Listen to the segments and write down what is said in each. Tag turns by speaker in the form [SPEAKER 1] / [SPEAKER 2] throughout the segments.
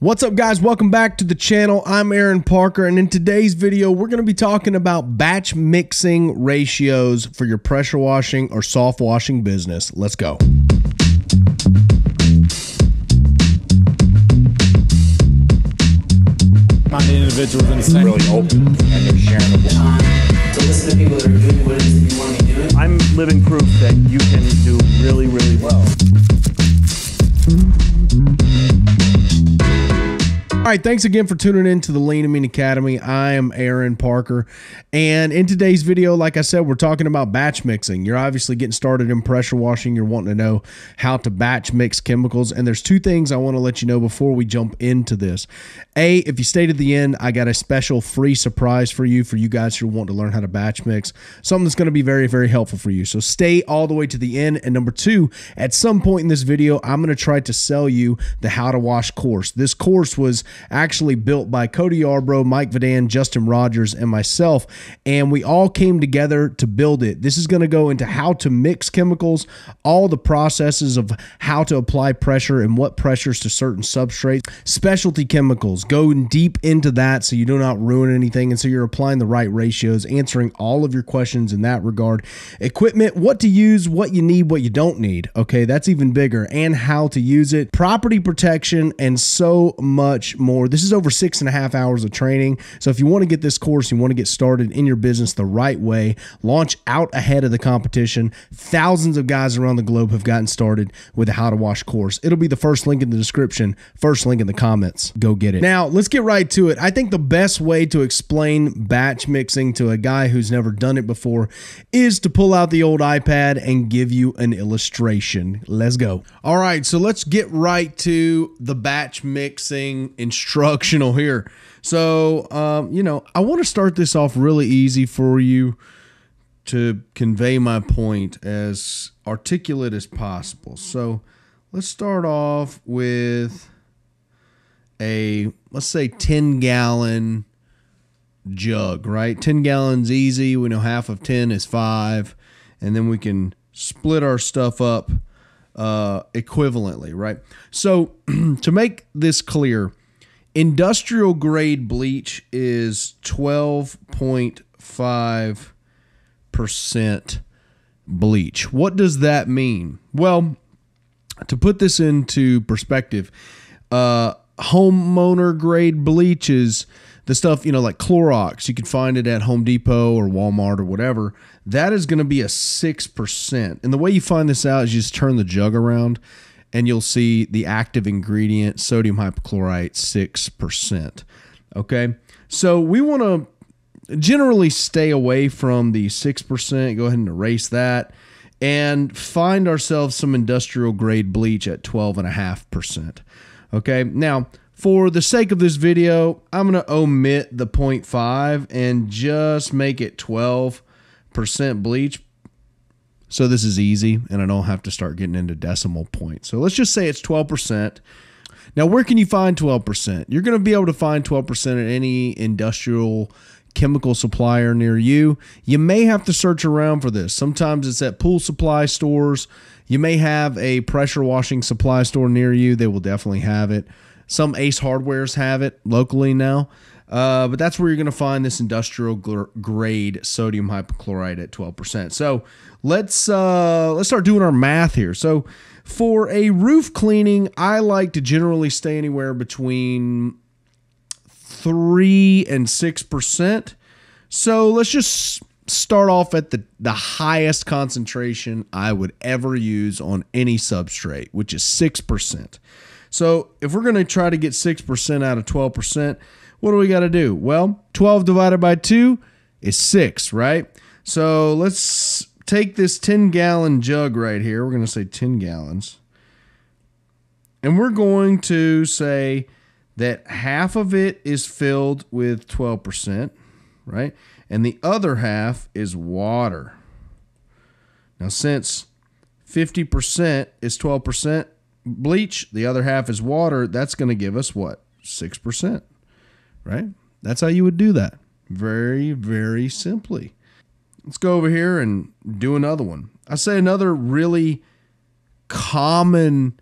[SPEAKER 1] What's up, guys? Welcome back to the channel. I'm Aaron Parker, and in today's video we're going to be talking about batch mixing ratios for your pressure washing or soft washing business. Let's go.
[SPEAKER 2] Find the individuals in the same
[SPEAKER 3] really open and they're sharing
[SPEAKER 4] To listen to people that are doing what it is that you want to be doing.
[SPEAKER 2] I'm living proof that you can do really, really well.
[SPEAKER 1] All right, thanks again for tuning in to the Lean and Mean Academy. I am Aaron Parker, and in today's video, like I said, we're talking about batch mixing. You're obviously getting started in pressure washing. You're wanting to know how to batch mix chemicals, and there's two things I want to let you know before we jump into this. A, if you stay to the end, I got a special free surprise for you guys who want to learn how to batch mix, something that's going to be very, very helpful for you. So stay all the way to the end. And number two, at some point in this video, I'm going to try to sell you the How to Wash course. This course was actually built by Cody Yarbrough, Mike Vadan, Justin Rogers, and myself, and we all came together to build it. This is going to go into how to mix chemicals, all the processes of how to apply pressure and what pressures to certain substrates, specialty chemicals, going deep into that so you do not ruin anything, and so you're applying the right ratios, answering all of your questions in that regard. Equipment, what to use, what you need, what you don't need, okay, that's even bigger, and how to use it, property protection, and so much more. This is over 6.5 hours of training. So if you want to get this course, you want to get started in your business the right way, launch out ahead of the competition. Thousands of guys around the globe have gotten started with the How to Wash course. It'll be the first link in the description, first link in the comments. Go get it. Now, let's get right to it. I think the best way to explain batch mixing to a guy who's never done it before is to pull out the old iPad and give you an illustration. Let's go. All right, so let's get right to the batch mixing instructional here. So, I want to start this off really easy for you to convey my point as articulate as possible. So let's start off with let's say 10-gallon jug, right? 10 gallons easy. We know half of 10 is 5, and then we can split our stuff up equivalently, right? So to make this clear, industrial grade bleach is 12.5% bleach. What does that mean? Well, to put this into perspective, homeowner grade bleach is the stuff, like Clorox. You can find it at Home Depot or Walmart or whatever. That is going to be a 6%. And the way you find this out is you just turn the jug around and you'll see the active ingredient, sodium hypochlorite, 6%. Okay, so we want to generally stay away from the 6%. Go ahead and erase that and find ourselves some industrial grade bleach at 12.5%. Okay, now for the sake of this video, I'm going to omit the 0.5 and just make it 12% bleach. So this is easy, and I don't have to start getting into decimal points. So let's just say it's 12%. Now, where can you find 12%? You're going to be able to find 12% at any industrial chemical supplier near you. You may have to search around for this. Sometimes it's at pool supply stores. You may have a pressure washing supply store near you. They will definitely have it. Some Ace Hardwares have it locally now. But that's where you're going to find this industrial grade sodium hypochlorite at 12%. So let's start doing our math here. So for a roof cleaning, I like to generally stay anywhere between 3 and 6%. So let's just start off at the highest concentration I would ever use on any substrate, which is 6%. So if we're going to try to get 6% out of 12%, what do we got to do? Well, 12 divided by 2 is 6, right? So let's take this 10-gallon jug right here. We're going to say 10 gallons. And we're going to say that half of it is filled with 12%, right? And the other half is water. Now, since 50% is 12% bleach, the other half is water, that's going to give us what? 6%. Right? That's how you would do that. Very, very simply. Let's go over here and do another one. I say another really common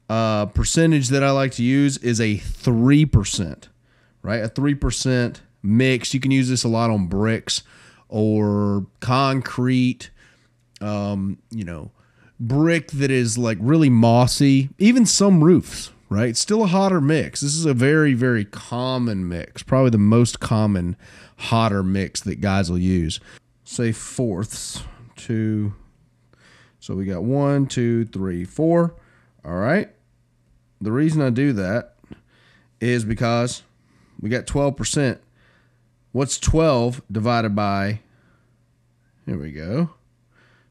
[SPEAKER 1] percentage that I like to use is a 3%, right? A 3% mix. You can use this a lot on bricks or concrete, brick that is like really mossy, even some roofs, right? It's still a hotter mix. This is a very, very common mix, probably the most common hotter mix that guys will use. Say fourths, 2. So we got 1, 2, 3, 4. All right. The reason I do that is because we got 12%. What's 12 divided by, here we go,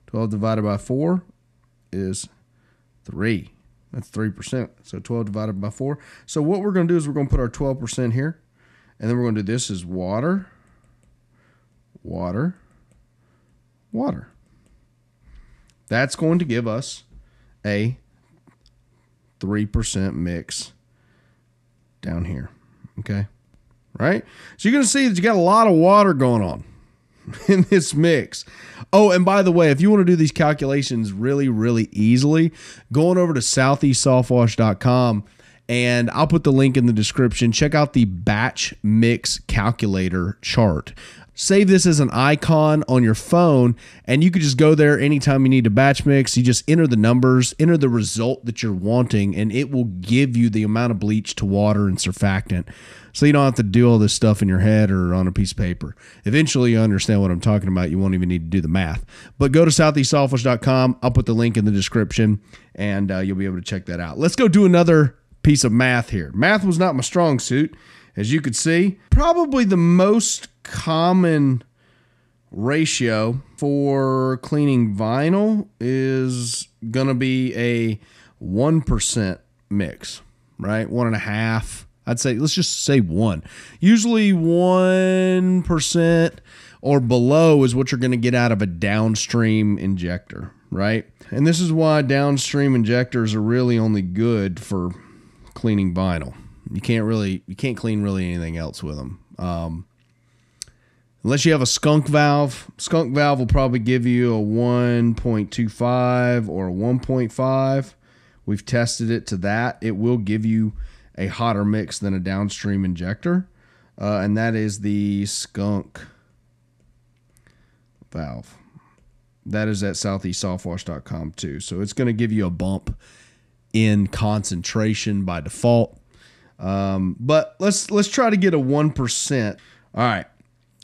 [SPEAKER 1] 12 divided by 4 is 3. That's 3%. So 12 divided by 4. So what we're going to do is we're going to put our 12% here, and then we're going to do this as water, water, water. That's going to give us a 3% mix down here. Okay. Right? So you're going to see that you got a lot of water going on in this mix. Oh, and by the way, if you want to do these calculations really, really easily, go on over to southeastsoftwash.com, and I'll put the link in the description. Check out the batch mix calculator chart. Save this as an icon on your phone, and you could just go there anytime you need to batch mix. You just enter the numbers, enter the result that you're wanting, and it will give you the amount of bleach to water and surfactant. So you don't have to do all this stuff in your head or on a piece of paper. Eventually you understand what I'm talking about. You won't even need to do the math. But go to southeastsoftwash.com. I'll put the link in the description, and you'll be able to check that out. Let's go do another piece of math here. Math was not my strong suit, as you could see. Probably the most common ratio for cleaning vinyl is going to be a 1% mix, right? 1.5. I'd say, let's just say 1. Usually 1% or below is what you're going to get out of a downstream injector, right? And this is why downstream injectors are really only good for cleaning vinyl. You can't clean really anything else with them. Unless you have a skunk valve. Skunk valve will probably give you a 1.25 or a 1.5. We've tested it to that. It will give you a hotter mix than a downstream injector. And that is the skunk valve. That is at southeastsoftwash.com too. So it's going to give you a bump in concentration by default. But let's try to get a 1%. All right.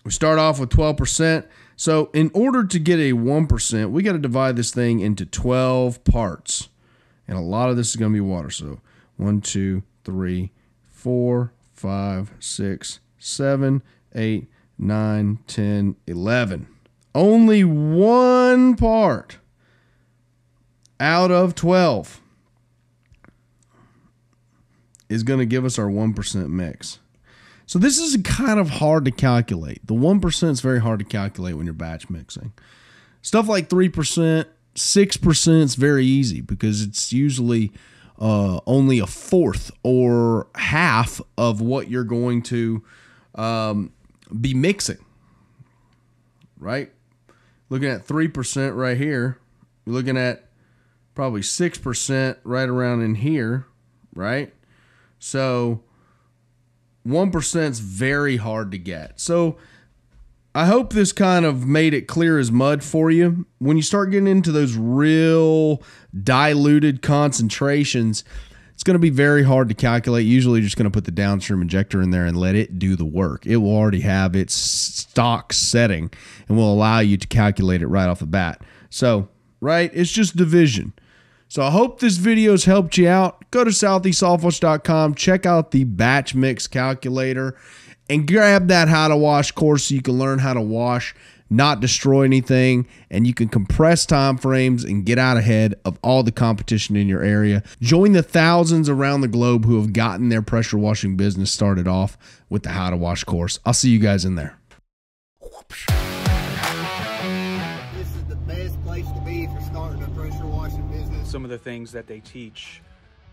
[SPEAKER 1] We start off with 12%. So in order to get a 1%, we got to divide this thing into 12 parts. And a lot of this is going to be water. So 1, 2, 3, 4, 5, 6, 7, 8, 9, 10, 11. Only one part out of 12 is going to give us our 1% mix. So this is kind of hard to calculate. The 1% is very hard to calculate when you're batch mixing. Stuff like 3%, 6% is very easy because it's usually only a fourth or half of what you're going to be mixing, right? Looking at 3% right here, you're looking at probably 6% right around in here, right? So 1% is very hard to get. So I hope this kind of made it clear as mud for you. When you start getting into those real diluted concentrations, it's going to be very hard to calculate. Usually just going to put the downstream injector in there and let it do the work. It will already have its stock setting and will allow you to calculate it right off the bat. So, right, it's just division. So I hope this video has helped you out. Go to southeastsoftwash.com, check out the batch mix calculator, and grab that how to wash course so you can learn how to wash, not destroy anything, and you can compress time frames and get out ahead of all the competition in your area. Join the thousands around the globe who have gotten their pressure washing business started off with the how to wash course. I'll see you guys in there.
[SPEAKER 5] This is the best place to be if you're starting a pressure washing business.
[SPEAKER 6] Some of the things that they teach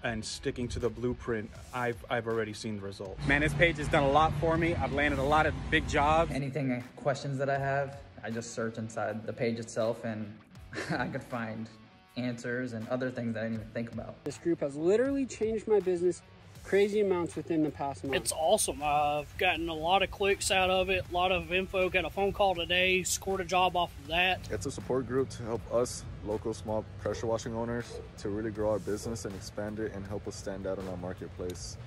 [SPEAKER 6] and sticking to the blueprint, I've already seen the results.
[SPEAKER 7] Man, this page has done a lot for me. I've landed a lot of big jobs.
[SPEAKER 8] Anything, questions that I have, I just search inside the page itself and I could find answers and other things that I didn't even think about.
[SPEAKER 9] This group has literally changed my business crazy amounts within the past month.
[SPEAKER 10] It's awesome. I've gotten a lot of clicks out of it, a lot of info. Got a phone call today, scored a job off of that.
[SPEAKER 11] It's a support group to help us local small pressure washing owners to really grow our business and expand it and help us stand out in our marketplace.